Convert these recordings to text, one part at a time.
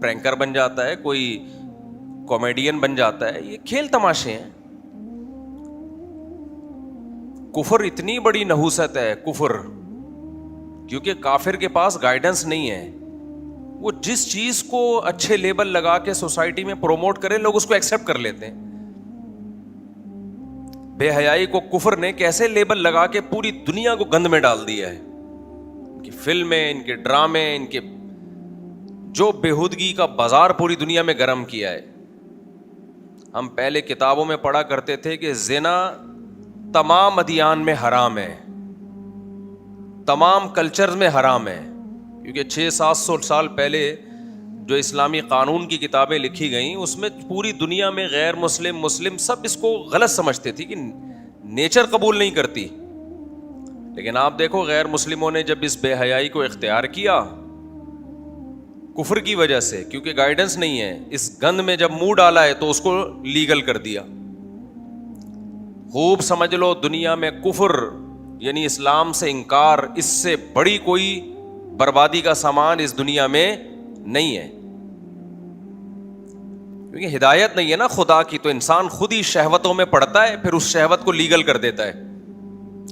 Pranker بن جاتا ہے, کوئی کامیڈین بن جاتا ہے. یہ کھیل تماشے ہیں. کفر اتنی بڑی نحوست ہے کفر, کیونکہ کافر کے پاس گائیڈنس نہیں ہے. وہ جس چیز کو اچھے لیبل لگا کے سوسائٹی میں پروموٹ کرے, لوگ اس کو ایکسپٹ کر لیتے ہیں. بے حیائی کو کفر نے کیسے لیبل لگا کے پوری دنیا کو گند میں ڈال دیا ہے. ان کی فلمیں, ان کے ڈرامے, ان کے جو بےہودگی کا بازار پوری دنیا میں گرم کیا ہے. ہم پہلے کتابوں میں پڑھا کرتے تھے کہ زنا تمام ادیان میں حرام ہے, تمام کلچرز میں حرام ہے, کیونکہ 600-700 سال پہلے جو اسلامی قانون کی کتابیں لکھی گئیں اس میں پوری دنیا میں غیر مسلم, مسلم سب اس کو غلط سمجھتے تھے کہ نیچر قبول نہیں کرتی. لیکن آپ دیکھو غیر مسلموں نے جب اس بے حیائی کو اختیار کیا کفر کی وجہ سے, کیونکہ گائیڈنس نہیں ہے, اس گند میں جب منہ ڈالا ہے تو اس کو لیگل کر دیا. خوب سمجھ لو, دنیا میں کفر یعنی اسلام سے انکار, اس سے بڑی کوئی بربادی کا سامان اس دنیا میں نہیں ہے. کیونکہ ہدایت نہیں ہے نا خدا کی, تو انسان خود ہی شہوتوں میں پڑتا ہے, پھر اس شہوت کو لیگل کر دیتا ہے.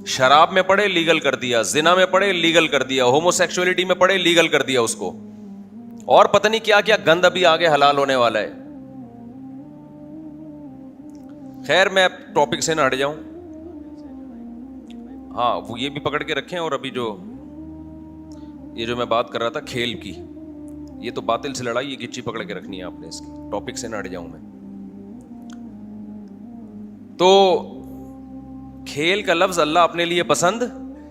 شراب میں پڑے لیگل کر دیا, زنا میں پڑے لیگل کر دیا, ہومو سیکسولیٹی میں پڑے لیگل کر دیا اس کو, اور پتہ نہیں کیا کیا گند ابھی آگے حلال ہونے والا ہے. خیر میں ٹاپک سے نہ ہٹ جاؤں. ہاں وہ یہ بھی پکڑ کے رکھیں, اور ابھی یہ جو میں بات کر رہا تھا کھیل کی, یہ تو باطل سے لڑائی, یہ گچی پکڑ کے رکھنی ہے آپ نے, اس کی ٹاپک سے نہ ہٹ جاؤں میں. تو کھیل کا لفظ اللہ اپنے لیے پسند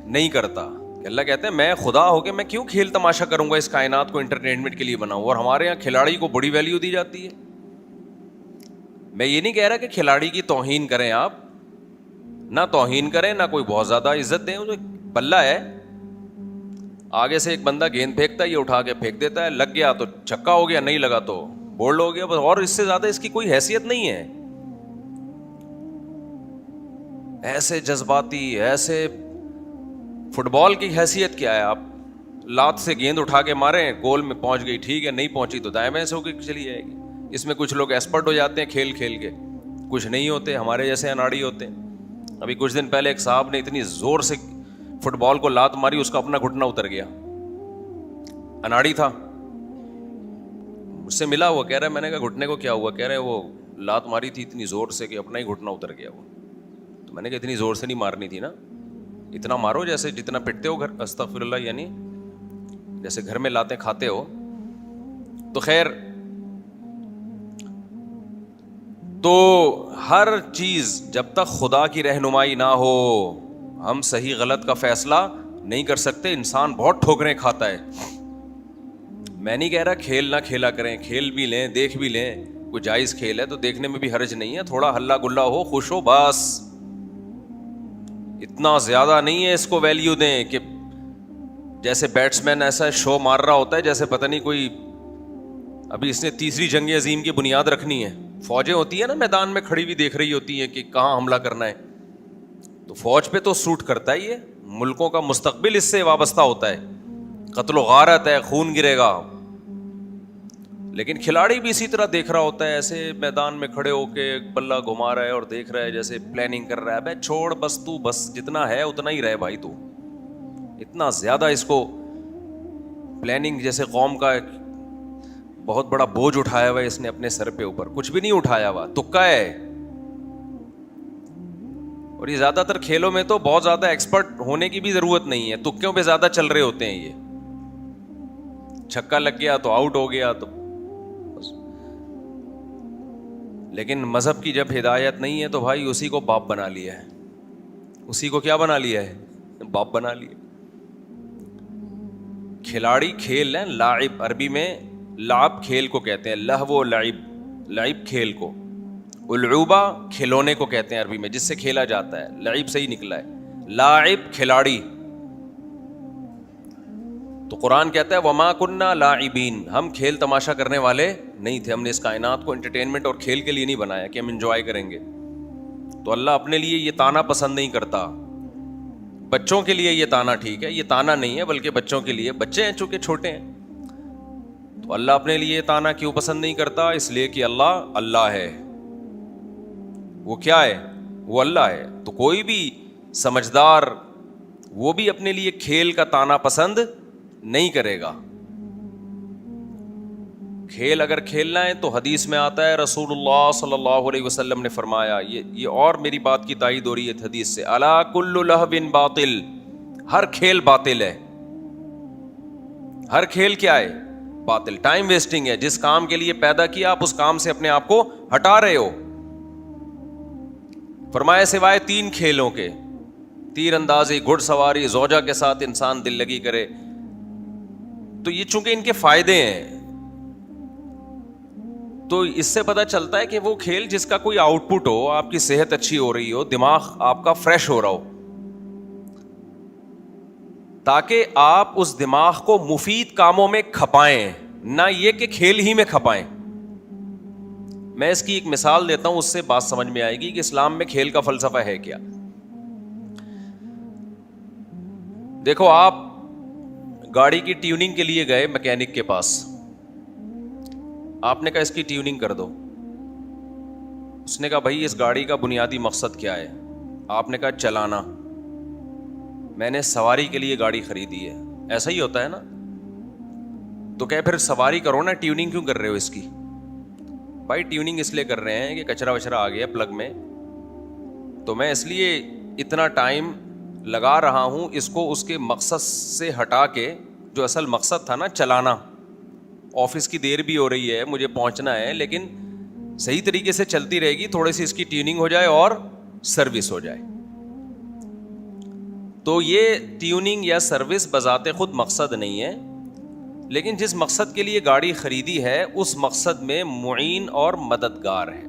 نہیں کرتا, کہ اللہ کہتے ہیں میں خدا ہو کے میں کیوں کھیل تماشا کروں گا, اس کائنات کو انٹرٹینمنٹ کے لیے بناؤں. اور ہمارے یہاں کھلاڑی کو بڑی ویلیو دی جاتی ہے. میں یہ نہیں کہہ رہا کہ کھلاڑی کی توہین کریں آپ, نہ توہین کریں نہ کوئی بہت زیادہ عزت دیں. جو بلہ ہے آگے سے ایک بندہ گیند پھینکتا ہے, یہ اٹھا کے پھینک دیتا ہے, لگ گیا تو چھکا ہو گیا, نہیں لگا تو بولڈ ہو گیا بس, اور اس سے زیادہ اس کی کوئی حیثیت نہیں ہے. ایسے جذباتی, ایسے فٹ بال کی حیثیت کیا ہے؟ آپ لات سے گیند اٹھا کے ماریں, گول میں پہنچ گئی ٹھیک ہے, نہیں پہنچی تو دائیں بائیں سے ہو کے چلی جائے گی. اس میں کچھ لوگ ایکسپرٹ ہو جاتے ہیں کھیل کھیل کے, کچھ نہیں ہوتے, ہمارے جیسے اناڑی ہوتے ہیں. ابھی کچھ دن پہلے ایک صاحب نے اتنی زور سے فٹ بال کو لات ماری, اس کا اپنا گھٹنا اتر گیا. اناڑی تھا, مجھ سے ملا, وہ کہہ رہا ہے میں نے کہا گھٹنے کو کیا ہوا؟ کہہ رہے وہ لات ماری تھی اتنی زور سے کہ اپنا ہی گھٹنا اتر گیا. وہ تو میں نے کہا اتنی زور سے نہیں مارنی تھی نا, اتنا مارو جیسے جتنا پٹتے ہو گھر, استغفر اللہ, یعنی جیسے گھر میں لاتیں کھاتے ہو. تو خیر, تو ہر چیز جب تک خدا کی رہنمائی نہ ہو ہم صحیح غلط کا فیصلہ نہیں کر سکتے. انسان بہت ٹھوکریں کھاتا ہے. میں نہیں کہہ رہا کھیل نہ کھیلا کریں, کھیل بھی لیں, دیکھ بھی لیں, کوئی جائز کھیل ہے تو دیکھنے میں بھی حرج نہیں ہے, تھوڑا ہلا گلا ہو, خوش ہو بس. اتنا زیادہ نہیں ہے اس کو ویلیو دیں کہ جیسے بیٹسمین ایسا شو مار رہا ہوتا ہے جیسے پتہ نہیں کوئی ابھی اس نے تیسری جنگ عظیم کی بنیاد رکھنی ہے. فوجیں ہوتی ہیں نا میدان میں کھڑی ہوئی دیکھ رہی ہوتی ہیں کہ کہاں حملہ کرنا ہے, تو فوج پہ تو سوٹ کرتا ہے, یہ ملکوں کا مستقبل اس سے وابستہ ہوتا ہے, قتل و غارت ہے, خون گرے گا. لیکن کھلاڑی بھی اسی طرح دیکھ رہا ہوتا ہے, ایسے میدان میں کھڑے ہو کے بلہ گھما رہا ہے اور دیکھ رہا ہے جیسے پلاننگ کر رہا ہے. بھائی چھوڑ بس, تو بس جتنا ہے اتنا ہی رہے بھائی, تو اتنا زیادہ اس کو پلاننگ جیسے قوم کا بہت بڑا بوجھ اٹھایا ہوا ہے اس نے اپنے سر پہ اوپر. کچھ بھی نہیں اٹھایا ہوا, تکا ہے. اور یہ زیادہ تر کھیلوں میں تو بہت زیادہ ایکسپرٹ ہونے کی بھی ضرورت نہیں ہے, تکیوں پہ زیادہ چل رہے ہوتے ہیں. یہ چھکا لگ گیا تو آؤٹ ہو گیا تو بس. لیکن مذہب کی جب ہدایت نہیں ہے تو بھائی اسی کو باپ بنا لیا ہے, اسی کو کیا بنا لیا ہے؟ باپ بنا لیا. کھلاڑی کھیل ہے, لاعب عربی میں لعب کھیل کو کہتے ہیں, لہو و لعب, لعب کھیل کو, العوبہ کھلونے کو کہتے ہیں عربی میں جس سے کھیلا جاتا ہے, لعب سے ہی نکلا ہے, لاعب کھلاڑی. تو قرآن کہتا ہے وما کننا لاعبین, ہم کھیل تماشا کرنے والے نہیں تھے, ہم نے اس کائنات کو انٹرٹینمنٹ اور کھیل کے لیے نہیں بنایا کہ ہم انجوائے کریں گے. تو اللہ اپنے لیے یہ تانا پسند نہیں کرتا. بچوں کے لیے یہ تانا ٹھیک ہے, یہ تانا نہیں ہے بلکہ بچوں کے لیے, بچے ہیں چونکہ چھوٹے ہیں. تو اللہ اپنے لیے تانا کیوں پسند نہیں کرتا؟ اس لیے کہ اللہ ہے. وہ کیا ہے؟ وہ اللہ ہے. تو کوئی بھی سمجھدار وہ بھی اپنے لیے کھیل کا تانا پسند نہیں کرے گا. کھیل اگر کھیلنا ہے تو حدیث میں آتا ہے رسول اللہ صلی اللہ علیہ وسلم نے فرمایا, یہ اور میری بات کی تائید ہو رہی ہے حدیث سے, الا کل لہو باطل, ہر کھیل باطل ہے. ہر کھیل کیا ہے؟ باطل. ٹائم ویسٹنگ ہے. جس کام کے لیے پیدا کیا آپ اس کام سے اپنے آپ کو ہٹا رہے ہو. فرمایا سوائے 3 کھیلوں کے, تیر اندازی, گھڑ سواری, زوجہ کے ساتھ انسان دل لگی کرے. تو یہ چونکہ ان کے فائدے ہیں تو اس سے پتہ چلتا ہے کہ وہ کھیل جس کا کوئی آؤٹ پٹ ہو, آپ کی صحت اچھی ہو رہی ہو, دماغ آپ کا فریش ہو رہا ہو, تاکہ آپ اس دماغ کو مفید کاموں میں کھپائیں, نہ یہ کہ کھیل ہی میں کھپائیں. میں اس کی ایک مثال دیتا ہوں, اس سے بات سمجھ میں آئے گی کہ اسلام میں کھیل کا فلسفہ ہے کیا. دیکھو, آپ گاڑی کی ٹیوننگ کے لیے گئے میکینک کے پاس, آپ نے کہا اس کی ٹیوننگ کر دو. اس نے کہا بھائی اس گاڑی کا بنیادی مقصد کیا ہے؟ آپ نے کہا چلانا. میں نے سواری کے لیے گاڑی خریدی ہے. ایسا ہی ہوتا ہے نا. تو کہ پھر سواری کرو نا, ٹیوننگ کیوں کر رہے ہو اس کی؟ بھائی ٹیوننگ اس لیے کر رہے ہیں کہ کچرا وچرا آ گیا پلگ میں, تو میں اس لیے اتنا ٹائم لگا رہا ہوں اس کو اس کے مقصد سے ہٹا کے, جو اصل مقصد تھا نا چلانا. آفس کی دیر بھی ہو رہی ہے, مجھے پہنچنا ہے, لیکن صحیح طریقے سے چلتی رہے گی, تھوڑی سی اس کی ٹیوننگ ہو جائے اور سروس ہو جائے. تو یہ ٹیوننگ یا سروس بذات خود مقصد نہیں ہے, لیکن جس مقصد کے لیے گاڑی خریدی ہے اس مقصد میں معین اور مددگار ہے,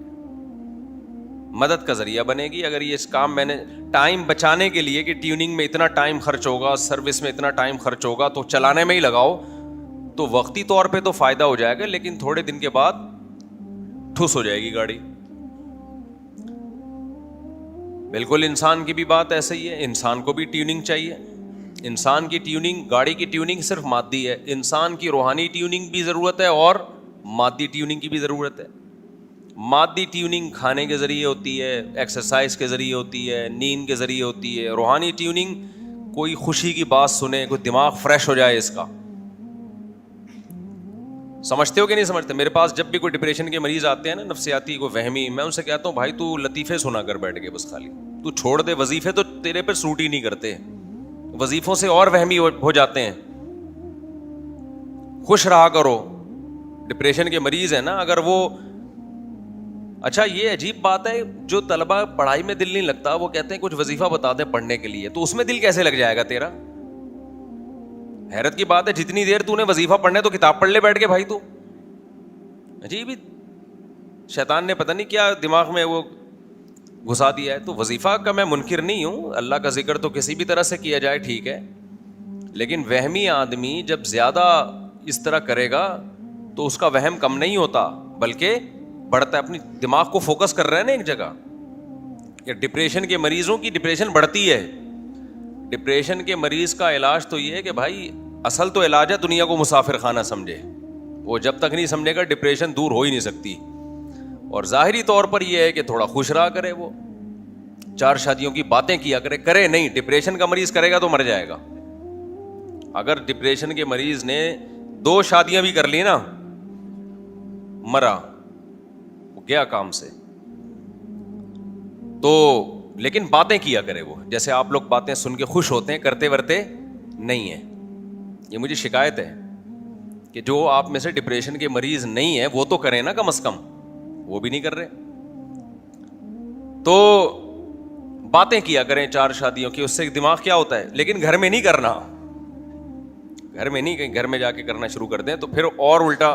مدد کا ذریعہ بنے گی. اگر یہ اس کام میں نے ٹائم بچانے کے لیے کہ ٹیوننگ میں اتنا ٹائم خرچ ہوگا, سروس میں اتنا ٹائم خرچ ہوگا, تو چلانے میں ہی لگاؤ, تو وقتی طور پہ تو فائدہ ہو جائے گا, لیکن تھوڑے دن کے بعد ٹھس ہو جائے گی گاڑی. بالکل انسان کی بھی بات ایسا ہی ہے. انسان کو بھی ٹیوننگ چاہیے. انسان کی ٹیوننگ, گاڑی کی ٹیوننگ صرف مادی ہے, انسان کی روحانی ٹیوننگ بھی ضرورت ہے اور مادی ٹیوننگ کی بھی ضرورت ہے. مادی ٹیوننگ کھانے کے ذریعے ہوتی ہے, ایکسرسائز کے ذریعے ہوتی ہے, نیند کے ذریعے ہوتی ہے. روحانی ٹیوننگ کوئی خوشی کی بات سنے, کوئی دماغ فریش ہو جائے اس کا. سمجھتے ہو کہ نہیں سمجھتے؟ میرے پاس جب بھی کوئی ڈپریشن کے مریض آتے ہیں نا, نفسیاتی کوئی وہمی, میں ان سے کہتا ہوں بھائی تو لطیفے سنا کر بیٹھ کے بس, خالی تو چھوڑ دے, وظیفے تو تیرے پہ سوٹ ہی نہیں کرتے, وظیفوں سے اور وہمی ہو جاتے ہیں. خوش رہا کرو. ڈپریشن کے مریض ہیں نا, اگر وہ, اچھا یہ عجیب بات ہے, جو طلبہ پڑھائی میں دل نہیں لگتا وہ کہتے ہیں کچھ وظیفہ بتا دیں پڑھنے کے لیے, تو اس میں دل کیسے لگ جائے گا تیرا؟ حیرت کی بات ہے, جتنی دیر تو نے وظیفہ پڑھنے تو کتاب پڑھ لے بیٹھ کے بھائی. تو عجیب ہی شیطان نے پتہ نہیں کیا دماغ میں وہ گھسا دیا ہے. تو وظیفہ کا میں منکر نہیں ہوں, اللہ کا ذکر تو کسی بھی طرح سے کیا جائے ٹھیک ہے, لیکن وہمی آدمی جب زیادہ اس طرح کرے گا تو اس کا وہم کم نہیں ہوتا بلکہ بڑھتا ہے. اپنی دماغ کو فوکس کر رہا ہے نا ایک جگہ. یا ڈپریشن کے مریضوں کی ڈپریشن بڑھتی ہے. ڈپریشن کے مریض کا علاج تو یہ ہے کہ بھائی اصل تو علاج ہے دنیا کو مسافر خانہ سمجھے. وہ جب تک نہیں سمجھے گا ڈپریشن دور ہو ہی نہیں سکتی. اور ظاہری طور پر یہ ہے کہ تھوڑا خوش رہا کرے, وہ 4 شادیوں کی باتیں کیا کرے نہیں. ڈپریشن کا مریض کرے گا تو مر جائے گا. اگر ڈپریشن کے مریض نے 2 شادیاں بھی کر لی نا, مرا, وہ گیا کام سے. تو لیکن باتیں کیا کرے وہ, جیسے آپ لوگ باتیں سن کے خوش ہوتے ہیں, کرتے ورتے نہیں ہیں. یہ مجھے شکایت ہے کہ جو آپ میں سے ڈپریشن کے مریض نہیں ہیں وہ تو کریں نا کم از کم, وہ بھی نہیں کر رہے. تو باتیں کیا کریں 4 شادیوں کی, اس سے دماغ کیا ہوتا ہے, لیکن گھر میں نہیں کرنا. گھر میں نہیں, کہیں گھر میں جا کے کرنا شروع کر دیں تو پھر اور الٹا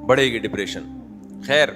بڑھے گی ڈپریشن. خیر,